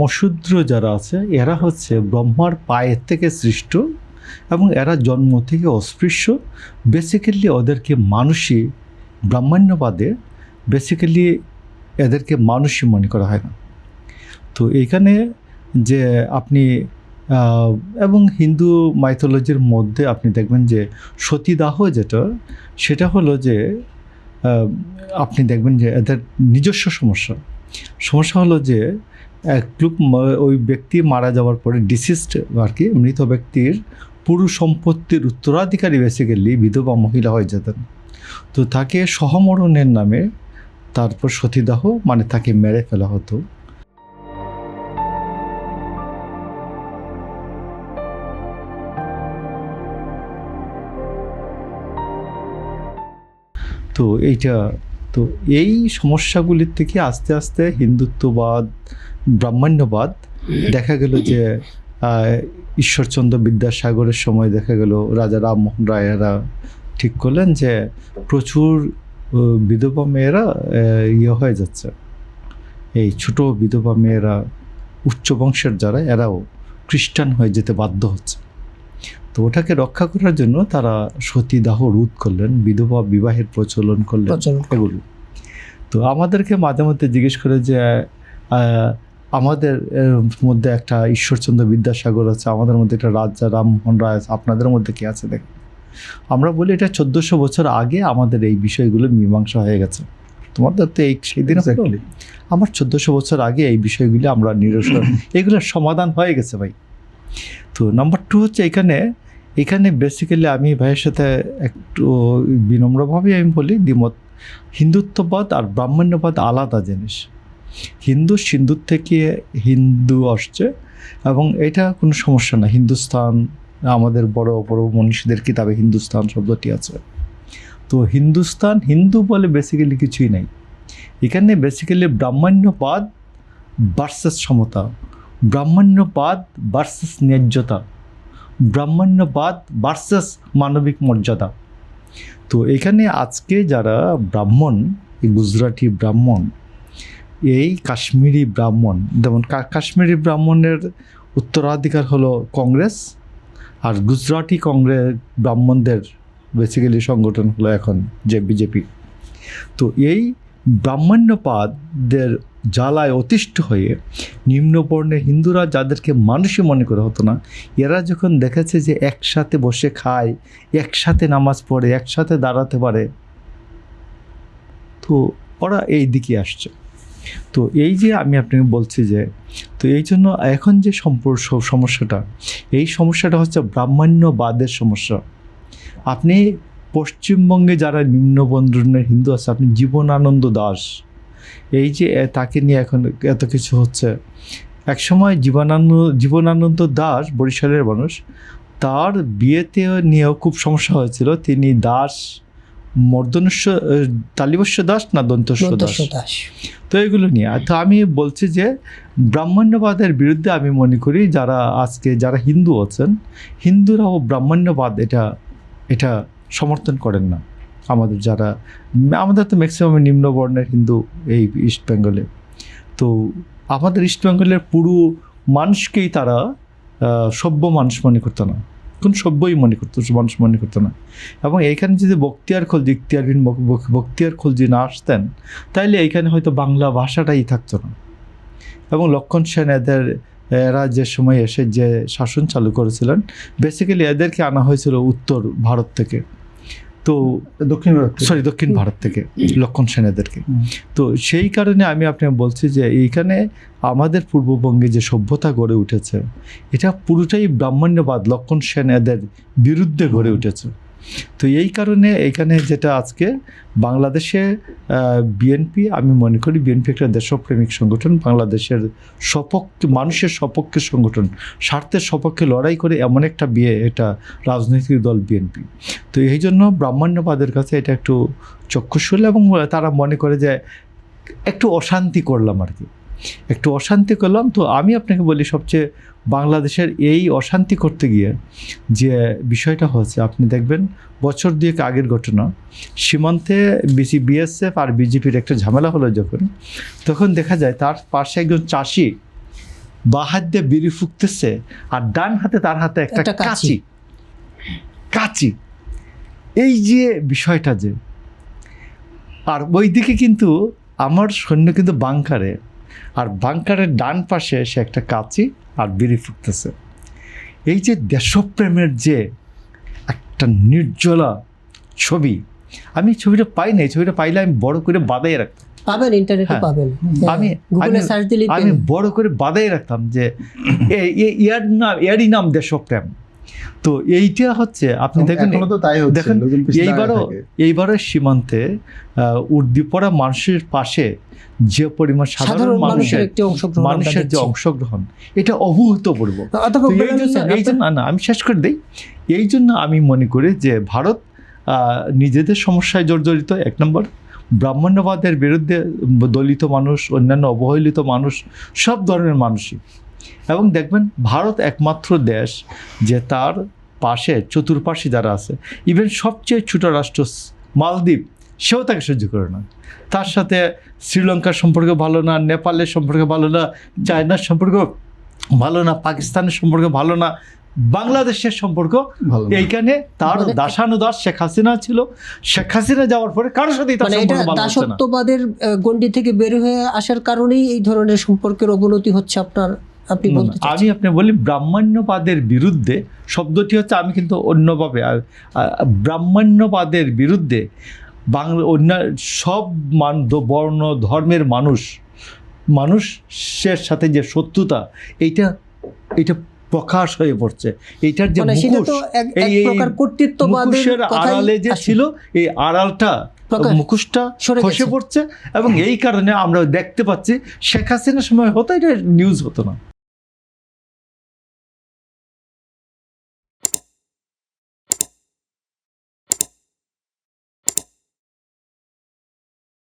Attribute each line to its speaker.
Speaker 1: সমশূদ্র যারা আছে এরা হচ্ছে ব্রহ্মার পায়ের থেকে সৃষ্ট এবং এরা জন্ম থেকে অস্পৃশ্য। বেসিক্যালি ওদেরকে মানুষই, ব্রাহ্মণ্যবাদে বেসিক্যালি এদেরকে মানুষই মনে করা হয় না। তো এইখানে যে আপনি এবং হিন্দু মাইথোলজির মধ্যে আপনি দেখবেন যে সতীদাহ যেটা, সেটা হলো যে আপনি দেখবেন যে এদের নিজস্ব সমস্যা হলো যে এক লোক, ওই ব্যক্তি মারা যাওয়ার পরে ডিসিস্ট আর কি, মৃত ব্যক্তির পুরো সম্পত্তির উত্তরাধিকারী বেসিক্যালি বিধবা মহিলা হয়ে যেতেন। তো তাকে সহমরণের নামে তারপর সতীদাহ মানে তাকে মেরে ফেলা হতো। তো তো এই সমস্যাগুলির থেকে আস্তে আস্তে হিন্দুত্ববাদ, ব্রাহ্মণ্যবাদ দেখা গেল যে ঈশ্বরচন্দ্র বিদ্যাসাগরের সময় দেখা গেল রাজা রামমোহন রায়েরা ঠিক করলেন যে প্রচুর বিধবা মেয়েরা হয়ে যাচ্ছে, এই ছোট বিধবা মেয়েরা উচ্চ বংশের যারা এরাও খ্রিস্টান হয়ে যেতে বাধ্য হচ্ছে। তো ওটাকে রক্ষা করার জন্য তারা সতীদাহ রোধ করলেন, বিধবা বিবাহের প্রচলন করলেন এগুলো। তো আমাদেরকে মাঝে মধ্যে জিজ্ঞেস করে যে আমাদের মধ্যে একটা ঈশ্বরচন্দ্র বিদ্যাসাগর আছে, আমাদের মধ্যে একটা রাজা রামমোহন রায় আছে, আপনাদের মধ্যে কে আছে দেখেন। আমরা বলি এটা 1400 বছর আগে আমাদের এই বিষয়গুলো মীমাংসা হয়ে গেছে। তোমাদের তো এই সেই দিন আমার 1400 বছর আগে এই বিষয়গুলি আমরা নিরসন, এগুলোর সমাধান হয়ে গেছে ভাই। তো নাম্বার 2 হচ্ছে এখানে বেসিক্যালি আমি ভাইয়ের সাথে একটু বিনম্রভাবে আমি বলি দ্বিমত, হিন্দুত্ববাদ আর ব্রাহ্মণ্যবাদ আলাদা জিনিস। সিন্ধুর থেকে হিন্দু আসছে এবং এটা কোনো সমস্যা না। হিন্দুস্তান, আমাদের বড় বড় মনীষীদের কিতাবে হিন্দুস্তান শব্দটি আছে। তো হিন্দুস্তান, হিন্দু বলে বেসিক্যালি কিছুই নাই এখানে। বেসিক্যালি ব্রাহ্মণ্যবাদ ভার্সেস সমতা, ব্রাহ্মণ্যবাদ ভার্সেস ন্যায্যতা, ব্রাহ্মণ্যবাদ ভার্সেস মানবিক মর্যাদা। তো এখানে আজকে যারা ব্রাহ্মণ, এই গুজরাটি ব্রাহ্মণ, এই কাশ্মীরি ব্রাহ্মণ, যেমন কাশ্মীরি ব্রাহ্মণের উত্তরাধিকার হলো কংগ্রেস, আর গুজরাটি ব্রাহ্মণদের বেসিক্যালি সংগঠন হলো এখন যে বিজেপি। তো এই ব্রাহ্মণ্যবাদের জ্বালায় অতিষ্ঠ হয়ে নিম্নবর্ণের হিন্দুরা, যাদেরকে মানুষই মনে করা হতো না, এরা যখন দেখেছে যে একসাথে বসে খায়, একসাথে নামাজ পড়ে, একসাথে দাঁড়াতে পারে, তো ওরা এই দিকে আসছে। তো এই যে আমি আপনাকে বলছি যে, তো এই জন্য এখন যে এই সমস্যাটা হচ্ছে ব্রাহ্মণ্যবাদের সমস্যা। আপনি পশ্চিমবঙ্গে যারা নিম্নবর্ণের হিন্দু আছে, আপনি জীবনানন্দ দাস, এই যে তাকে নিয়ে এখন এত কিছু হচ্ছে। একসময় জীবনানন্দ দাস বরিশালের মানুষ, তার বিয়েতে নিয়েও খুব সমস্যা হয়েছিল। তিনি দাস, তালিবস্য দাস না দন্তস্য দাস, তো এগুলো নিয়ে। তো আমি বলছি যে ব্রাহ্মণ্যবাদের বিরুদ্ধে আমি মনে করি যারা হিন্দু আছেন, হিন্দুরাও ব্রাহ্মণ্যবাদ এটা সমর্থন করেন না। আমাদের তো ম্যাক্সিমাম নিম্নবর্ণের হিন্দু এই ইস্ট বেঙ্গলে। তো আমাদের ইস্ট বেঙ্গলের পুরো মানুষকেই তারা সভ্য মানুষ মনে করতো না, কোন সভ্যই মানুষ মনে করতো না। এবং এইখানে যদি বখতিয়ার খলজি না আসতেন, তাইলে এইখানে হয়তো বাংলা ভাষাটাই থাকতো না। এবং লক্ষণ সেন এরা যে সময় এসে যে শাসন চালু করেছিলেন, বেসিক্যালি এদেরকে আনা হয়েছিল উত্তর ভারত থেকে, তো দক্ষিণ ভারত থেকে লক্ষণ সেন এদেরকে। তো সেই কারণে আমি আপনাকে বলছি যে এইখানে আমাদের পূর্ববঙ্গে যে সভ্যতা গড়ে উঠেছে, এটা পুরোটাই ব্রাহ্মণ্যবাদ, লক্ষণ সেন এদের বিরুদ্ধে গড়ে উঠেছে। তো এই কারণে এইখানে যেটা আজকে বাংলাদেশে বিএনপি, আমি মনে করি বিএনপি একটা দেশপ্রেমিক সংগঠন, বাংলাদেশের মানুষের সপক্ষে সংগঠন, স্বার্থের সপক্ষে লড়াই করে এমন একটা এটা রাজনৈতিক দল বিএনপি। তো এই জন্য ব্রাহ্মণ্যবাদের কাছে এটা একটু চক্ষুশূল, এবং তারা মনে করে যে একটু অশান্তি করলাম আর কি, একটু অশান্তি করলাম। তো আমি আপনাকে বলি, সবচেয়ে বাংলাদেশের এই অশান্তি করতে গিয়ে যে বিষয়টা হচ্ছে, আপনি দেখবেন বছর দুয়েক আগের ঘটনা, সীমান্তে বিএসএফ আর বিজেপির একটা ঝামেলা হলো যখন, তখন দেখা যায় তার পাশে একজন চাষি বা হাত দিয়ে বিড়ি ফুঁকতেছে, আর ডান হাতে তার হাতে একটা কাঁচি। এই যে বিষয়টা, যে আর ওইদিকে কিন্তু আমার সৈন্য কিন্তু বাংকারে, আর বাংকারের ডান পাশে সে একটা কাঁচি আর বিড়ি ফুঁকতেছে। এই যে দেশপ্রেমের যে একটা নির্জলা ছবি, আমি ছবিটা পাই না, এই ছবিটা পাইলে আমি বড় করে বাঁধাই রাখতাম।
Speaker 2: পাবেন, ইন্টারনেটে পাবেন,
Speaker 1: আমি বড় করে বাঁধাই রাখতাম যে এরই নাম দেশপ্রেম। তো এইটা হচ্ছে আপনি দেখেন এইবারও সীমান্তে উর্দিপড়া মানুষের পাশে যে পরিমাণ সাধারণ মানুষের যে অংশগ্রহণ, এটা অভূতপূর্ব। এই জন্য আমি শেষ করে দিই, এই জন্য আমি মনে করি যে ভারত নিজেদের সমস্যায় জর্জরিত। এক নম্বর, ব্রাহ্মণ্যবাদের বিরুদ্ধে দলিত মানুষ, অন্যান্য অবহেলিত মানুষ, সব ধরনের মানুষই। এবং দেখবেন ভারত একমাত্র দেশ যে তার পাশে চতুর্পাশে যারা আছে, ইভেন সবচেয়ে ছোট রাষ্ট্র মালদ্বীপ, সেও তাকে সহ্য করে না। তার সাথে শ্রীলঙ্কার সম্পর্ক ভালো না, নেপালের সম্পর্ক ভালো না, চায়নার সম্পর্ক ভালো না, পাকিস্তানের সম্পর্ক ভালো না, বাংলাদেশের সম্পর্ক এইখানে তার দাসানুদাস শেখ হাসিনা ছিল। শেখ হাসিনা যাওয়ার পরে কারোর সাথে
Speaker 2: দাসত্ববাদের গণ্ডি থেকে বের হয়ে আসার কারণেই এই ধরনের সম্পর্কের অবনতি হচ্ছে।
Speaker 1: আপনি বলি ব্রাহ্মণ্যবাদের বিরুদ্ধে শব্দটি হচ্ছে, আমি কিন্তু অন্যভাবে ব্রাহ্মণ্যবাদের বিরুদ্ধে অন্য সব বর্ণ ধর্মের মানুষের সাথে যে শত্রুতা, এইটা প্রকাশ হয়ে পড়ছে। এইটার যে মুখোশের আড়ালে যে ছিল, এই আড়ালটা মুখোশটা খসে পড়ছে। এবং এই কারণে আমরা দেখতে পাচ্ছি শেখ হাসিনার সময় হতো এটা নিউজ হতো না।